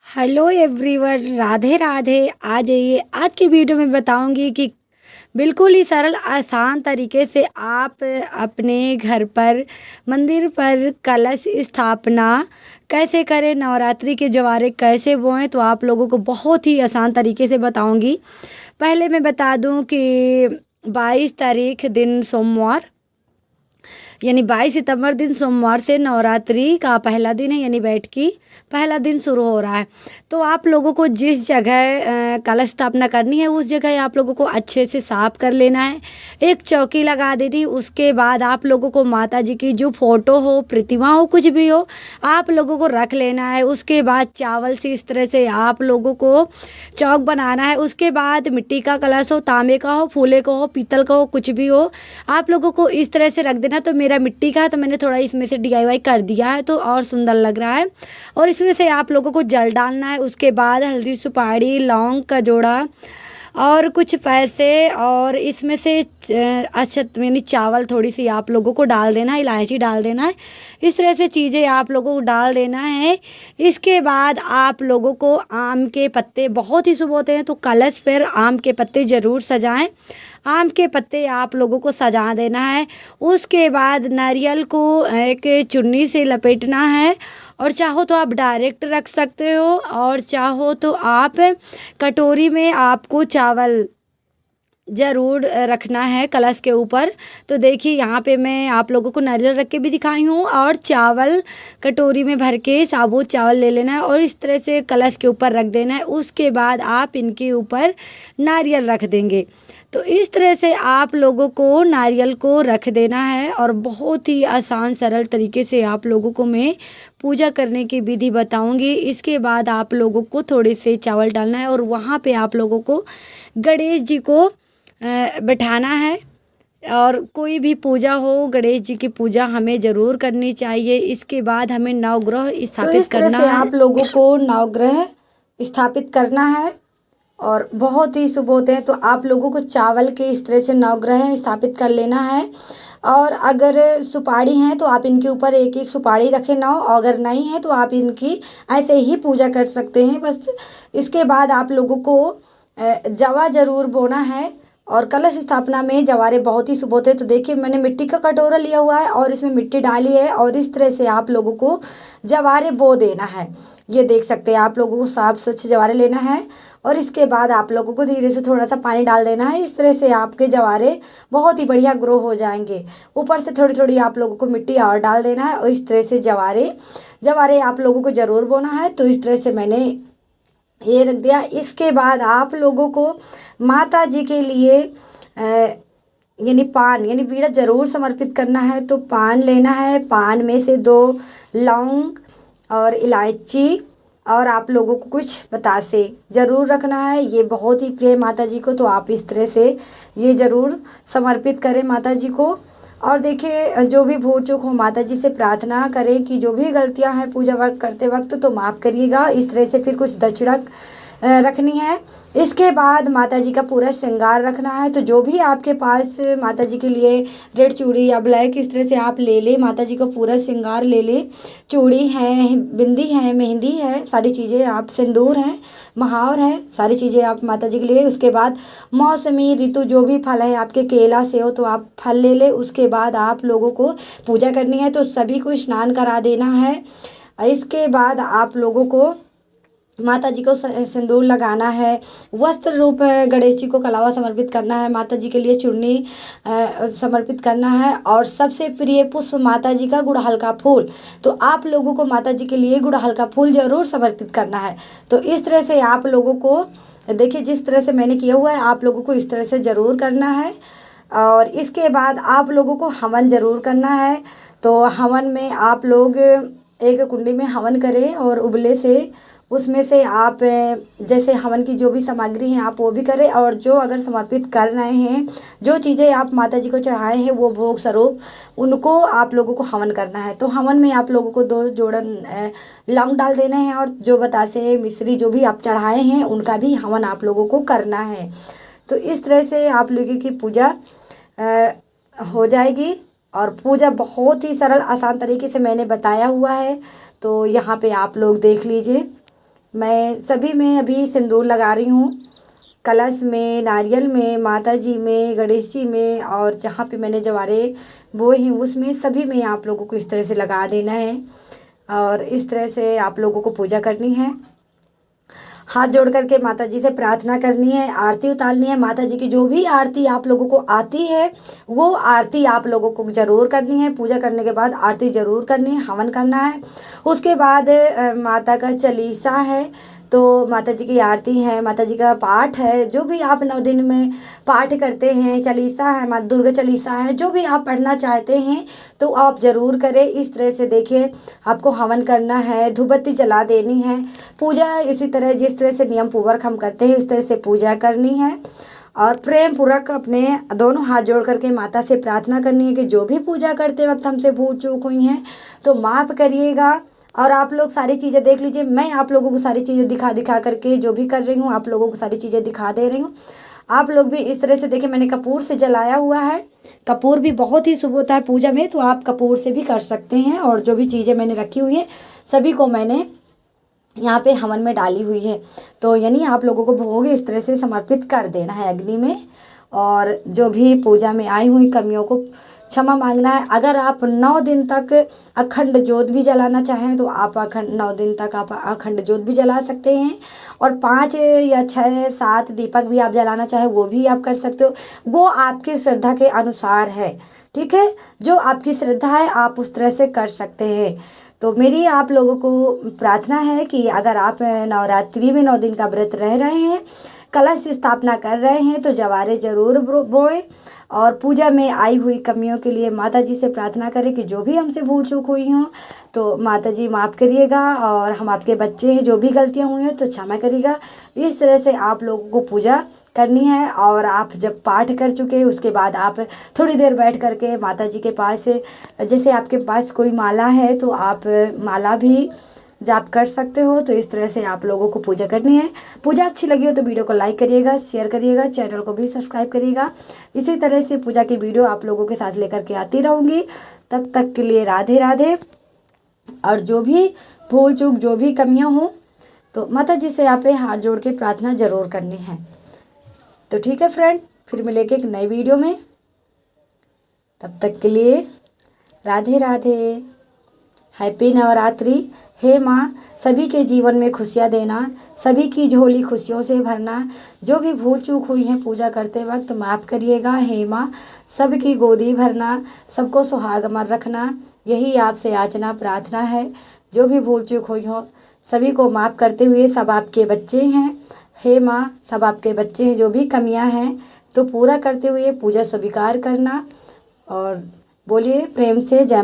Hello everyone, Radhe Radhe. आ जाइए, आज की वीडियो में बताऊंगी कि बिल्कुल ही सरल आसान तरीके से आप अपने घर पर मंदिर पर कलश स्थापना कैसे करें, नवरात्रि के जवारे कैसे बोएं। तो आप लोगों को बहुत ही आसान तरीके से बताऊंगी। पहले मैं बता दूं कि 22 तारीख दिन सोमवार यानी 22 सितंबर दिन सोमवार से नवरात्रि का पहला दिन है, यानी बैठकी पहला दिन शुरू हो रहा है। तो आप लोगों को जिस जगह कलश स्थापना करनी है उस जगह आप लोगों को अच्छे से साफ कर लेना है। एक चौकी लगा देनी। उसके बाद आप लोगों को माता जी की जो फोटो हो, प्रतिमा हो, कुछ भी हो, आप लोगों को रख लेना है। उसके बाद चावल से इस तरह से आप लोगों को चौक बनाना है। उसके बाद मिट्टी का कलश हो, तांबे का हो, फूले का हो, पीतल का हो, कुछ भी हो, आप लोगों को इस तरह से रख देना। तो मेरा मिट्टी का है तो मैंने थोड़ा इसमें से DIY कर दिया है, तो और सुंदर लग रहा है। और इसमें से आप लोगों को जल डालना है। उसके बाद हल्दी, सुपारी, लौंग का जोड़ा और कुछ पैसे, और इसमें से अच्छा यानी चावल थोड़ी सी आप लोगों को डाल देना है, इलायची डाल देना है। इस तरह से चीज़ें आप लोगों को डाल देना है। इसके बाद आप लोगों को आम के पत्ते बहुत ही शुभ होते हैं, तो कलश पर आम के पत्ते ज़रूर सजाएं। आम के पत्ते आप लोगों को सजा देना है। उसके बाद नारियल को एक चुन्नी से लपेटना है, और चाहो तो आप डायरेक्ट रख सकते हो, और चाहो तो आप कटोरी में आपको चावल ज़रूर रखना है कलश के ऊपर। तो देखिए यहाँ पे मैं आप लोगों को नारियल रख के भी दिखाई हूँ, और चावल कटोरी में भर के साबुत चावल ले लेना है और इस तरह से कलश के ऊपर रख देना है। उसके बाद आप इनके ऊपर नारियल रख देंगे। तो इस तरह से आप लोगों को नारियल को रख देना है, और बहुत ही आसान सरल तरीके से आप लोगों को मैं पूजा करने की विधि बताऊंगी। इसके बाद आप लोगों को थोड़े से चावल डालना है, और वहाँ पे आप लोगों को गणेश जी को बैठाना है। और कोई भी पूजा हो, गणेश जी की पूजा हमें ज़रूर करनी चाहिए। इसके बाद हमें नवग्रह स्थापित करना है। आप लोगों को नवग्रह स्थापित करना है, और बहुत ही शुभ होते हैं। तो आप लोगों को चावल के इस तरह से नवग्रह स्थापित कर लेना है। और अगर सुपारी हैं तो आप इनके ऊपर एक एक सुपारी रखें नौ, अगर नहीं है तो आप इनकी ऐसे ही पूजा कर सकते हैं बस। इसके बाद आप लोगों को जवा ज़रूर बोना है, और कलश स्थापना में जवारे बहुत ही शुभ होते हैं। तो देखिए मैंने मिट्टी का कटोरा लिया हुआ है और इसमें मिट्टी डाली है, और इस तरह से आप लोगों को जवारे बो देना है। ये देख सकते हैं आप लोगों को साफ स्वच्छ जवारे लेना है, और इसके बाद आप लोगों को धीरे से थोड़ा सा पानी डाल देना है। इस तरह से आपके जवारे बहुत ही बढ़िया ग्रो हो जाएंगे। ऊपर से थोड़ी थोड़ी आप लोगों को मिट्टी और डाल देना है, और इस तरह से जवारे जवारे आप लोगों को ज़रूर बोना है। तो इस तरह से मैंने ये रख दिया। इसके बाद आप लोगों को माता जी के लिए यानी पान यानी बीड़ा ज़रूर समर्पित करना है। तो पान लेना है, पान में से 2 लौंग और इलायची, और आप लोगों को कुछ बतासे ज़रूर रखना है। ये बहुत ही प्रिय माता जी को, तो आप इस तरह से ये ज़रूर समर्पित करें माता जी को। और देखिए जो भी भूल चूक हो माता जी से प्रार्थना करें कि जो भी गलतियां हैं पूजा वक्त करते वक्त तो माफ़ करिएगा। इस तरह से फिर कुछ दक्षिणा रखनी है। इसके बाद माता जी का पूरा श्रृंगार रखना है। तो जो भी आपके पास माता जी के लिए रेड चूड़ी या ब्लैक इस तरह से आप ले लें, माता जी का पूरा श्रृंगार ले लें। चूड़ी है, बिंदी है, मेहंदी है, सारी चीज़ें आप, सिंदूर है, महावर है, सारी चीज़ें आप माता जी के लिए। उसके बाद मौसमी ऋतु जो भी फल है आपके, केला से हो तो आप फल ले लें। उसके बाद आप लोगों को पूजा करनी है, तो सभी को स्नान करा देना है। इसके बाद आप लोगों को माता जी को सिंदूर लगाना है। वस्त्र रूप गणेश जी को कलावा समर्पित करना है। माता जी के लिए चुन्नी समर्पित करना है, और सबसे प्रिय पुष्प माता जी का गुड़हल का फूल। तो आप लोगों को माता जी के लिए गुड़हल का फूल ज़रूर समर्पित करना है। तो इस तरह से आप लोगों को देखिए जिस तरह से मैंने किया हुआ है आप लोगों को इस तरह से ज़रूर करना है। और इसके बाद आप लोगों को हवन ज़रूर करना है। तो हवन में आप लोग एक कुंडी में हवन करें, और उबले से उसमें से आप जैसे हवन की जो भी सामग्री हैं आप वो भी करें। और जो अगर समर्पित कर रहे हैं, जो चीज़ें आप माता जी को चढ़ाए हैं वो भोग स्वरूप उनको आप लोगों को हवन करना है। तो हवन में आप लोगों को 2 जोड़न लौंग डाल देने हैं, और जो बतासे मिश्री जो भी आप चढ़ाए हैं उनका भी हवन आप लोगों को करना है। तो इस तरह से आप लोगों की पूजा हो जाएगी। और पूजा बहुत ही सरल आसान तरीके से मैंने बताया हुआ है, तो यहाँ पे आप लोग देख लीजिए। मैं सभी में अभी सिंदूर लगा रही हूँ। कलश में, नारियल में, माता जी में, गणेश जी में, और जहाँ पे मैंने जवारे बोए हैं उसमें सभी में आप लोगों को इस तरह से लगा देना है और इस तरह से आप लोगों को पूजा करनी है। हाथ जोड़ करके माता जी से प्रार्थना करनी है, आरती उतारनी है। माता जी की जो भी आरती आप लोगों को आती है वो आरती आप लोगों को ज़रूर करनी है। पूजा करने के बाद आरती ज़रूर करनी है, हवन करना है। उसके बाद माता का चालीसा है, तो माता जी की आरती है, माता जी का पाठ है, जो भी आप 9 दिन में पाठ करते हैं, चालीसा है, माता दुर्गा चालीसा है, जो भी आप पढ़ना चाहते हैं तो आप ज़रूर करें। इस तरह से देखिए आपको हवन करना है, धूप बत्ती जला देनी है। पूजा इसी तरह जिस तरह से नियम पूर्वक हम करते हैं उस तरह से पूजा करनी है और प्रेम पूर्वक अपने दोनों हाथ जोड़ करके माता से प्रार्थना करनी है कि जो भी पूजा करते वक्त हमसे भूल चूक हुई हैं तो माफ़ करिएगा। और आप लोग सारी चीज़ें देख लीजिए, मैं आप लोगों को सारी चीज़ें दिखा दिखा करके जो भी कर रही हूँ आप लोगों को सारी चीज़ें दिखा दे रही हूँ। आप लोग भी इस तरह से देखिए, मैंने कपूर से जलाया हुआ है। कपूर भी बहुत ही शुभ होता है पूजा में, तो आप कपूर से भी कर सकते हैं। और जो भी चीज़ें मैंने रखी हुई है सभी को मैंने यहाँ पे हवन में डाली हुई है। तो यानी आप लोगों को भोग इस तरह से समर्पित कर देना है अग्नि में, और जो भी पूजा में आई हुई कमियों को क्षमा मांगना है। अगर आप 9 दिन तक अखंड ज्योत भी जलाना चाहें तो आप 9 दिन तक आप अखंड ज्योत भी जला सकते हैं, और 5 या 6 7 दीपक भी आप जलाना चाहें वो भी आप कर सकते हो। वो आपकी श्रद्धा के अनुसार है, ठीक है। जो आपकी श्रद्धा है आप उस तरह से कर सकते हैं। तो मेरी आप लोगों को प्रार्थना है कि अगर आप नवरात्रि में 9 दिन का व्रत रह रहे हैं, कलश स्थापना कर रहे हैं, तो जवारे ज़रूर बोए और पूजा में आई हुई कमियों के लिए माता जी से प्रार्थना करें कि जो भी हमसे भूल चूक हुई हों तो माता जी माफ़ करिएगा, और हम आपके बच्चे हैं, जो भी गलतियां हुई हैं तो क्षमा करिएगा। इस तरह से आप लोगों को पूजा करनी है। और आप जब पाठ कर चुके हैं उसके बाद आप थोड़ी देर बैठ करके माता जी के पास, जैसे आपके पास कोई माला है तो आप माला भी जाप कर सकते हो। तो इस तरह से आप लोगों को पूजा करनी है। पूजा अच्छी लगी हो तो वीडियो को लाइक करिएगा, शेयर करिएगा, चैनल को भी सब्सक्राइब करिएगा। इसी तरह से पूजा की वीडियो आप लोगों के साथ लेकर के आती रहूँगी। तब तक के लिए राधे राधे। और जो भी भूल चूक, जो भी कमियाँ हों तो माता जी से आप हाथ जोड़ के प्रार्थना ज़रूर करनी है। तो ठीक है फ्रेंड, फिर मिलेंगे एक नई वीडियो में। तब तक के लिए राधे राधे, हैप्पी नवरात्रि। हे माँ, सभी के जीवन में खुशियाँ देना, सभी की झोली खुशियों से भरना। जो भी भूल चूक हुई है पूजा करते वक्त माफ़ करिएगा। हे माँ, सबकी गोदी भरना, सबको सुहागमर रखना, यही आपसे याचना प्रार्थना है। जो भी भूल चूक हुई हो सभी को माफ़ करते हुए, सब आपके बच्चे हैं। हे माँ, सब आपके बच्चे हैं, जो भी कमियाँ हैं तो पूरा करते हुए पूजा स्वीकार करना। और बोलिए प्रेम से जय